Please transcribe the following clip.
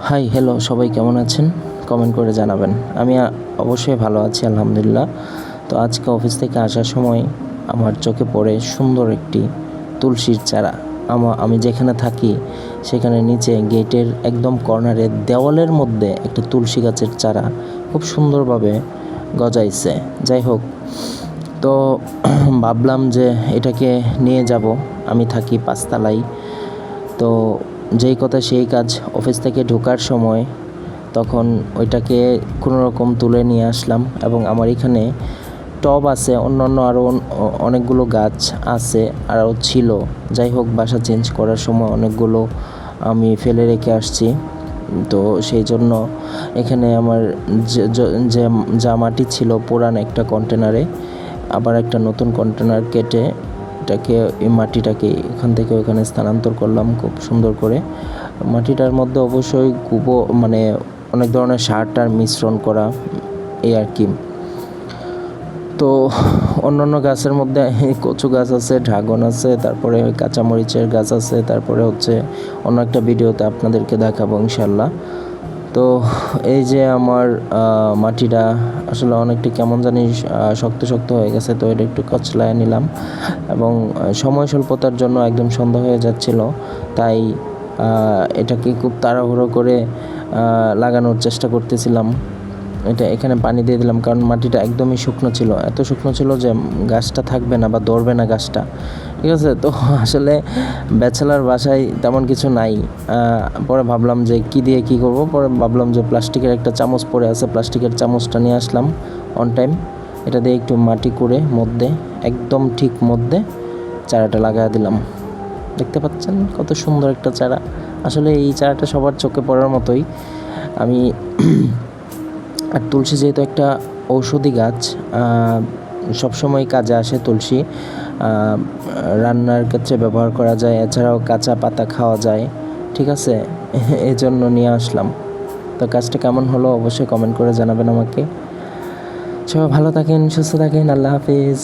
Hi hello, সবাই কেমন আছেন? কমেন্ট করে জানাবেন। আমি অবশ্যই ভালো আছি, আলহামদুলিল্লাহ। তো আজকে অফিস থেকে আসার সময় আমার চোখে পড়ে সুন্দর একটি তুলসীর চারা। আমি যেখানে থাকি সেখানে নিচে গেটের একদম কর্নারে দেওয়ালের মধ্যে একটা তুলসী গাছের চারা খুব সুন্দরভাবে গজাইছে। যাই হোক, তো ভাবলাম যে এটাকে নিয়ে যাব। আমি থাকি পাঁচতলায়। তো যেই কথা সেই কাজ, অফিস থেকে ঢোকার সময় তখন ওইটাকে কোনো রকম তুলে নিয়ে আসলাম। এবং আমার এখানে টব আছে, অন্যান্য আরও অনেকগুলো গাছ আছে আরও ছিল। যাই হোক, বাসা চেঞ্জ করার সময় অনেকগুলো আমি ফেলে রেখে আসছি। তো সেই জন্য এখানে আমার যে যা মাটি ছিল পুরান একটা কন্টেনারে আবার একটা নতুন কন্টেনার কেটে এই মাটিটাকে এখান থেকে ওখানে স্থানান্তর করলাম খুব সুন্দর করে। মাটিটার মধ্যে অবশ্যই মানে অনেক ধরনের সার মিশ্রণ করা, এই আর কি। তো অন্যান্য গাছের মধ্যে কচু গাছ আছে, ড্রাগন আছে, তারপরে কাঁচামরিচের গাছ আছে, তারপরে হচ্ছে অন্য একটা ভিডিওতে আপনাদেরকে দেখাবো ইনশাল্লাহ। তো এই যে আমার মাটিটা আসলে অনেকটা কেমন জানি শক্ত শক্ত হয়ে গেছে, তো এটা একটু কচলায় নিলাম। এবং সময় স্বল্পতার জন্য একদম সন্ধ্যা হয়ে যাচ্ছিল, তাই এটাকে খুব তাড়াহুড়ো করে লাগানোর চেষ্টা করতেছিলাম। এখানে পানি দিয়ে দিলাম, কারণ মাটিটা একদমই শুকনো ছিল, এত শুকনো ছিল যে গাছটা থাকবে না বা ধরবে না গাছটা, ঠিক আছে। তো আসলে ব্যাচেলার বাসায় তেমন কিছু নাই। পরে ভাবলাম যে কী দিয়ে কী করব, পরে ভাবলাম যে প্লাস্টিকের একটা চামচ পড়ে আছে, প্লাস্টিকের চামচটা নিয়ে আসলাম অন টাইম। এটা দিয়ে একটু মাটি করে মধ্যে, একদম ঠিক মধ্যে চারাটা লাগাই দিলাম। দেখতে পাচ্ছেন কত সুন্দর একটা চারা। আসলে এই চারাটা সবার চোখে পড়ার মতোই। আমি আর তুলসী যেহেতু একটা ঔষধি গাছ, সবসময় কাজে আসে তুলসী। রান্নার ক্ষেত্রে ব্যবহার করা যায়, এছাড়াও কাঁচা পাতা খাওয়া যায়, ঠিক আছে। এই জন্য নিয়ে আসলাম। তো কাজটা কেমন হলো অবশ্যই কমেন্ট করে জানাবেন আমাকে। সবাই ভালো থাকেন, সুস্থ থাকেন, আল্লাহ হাফিজ।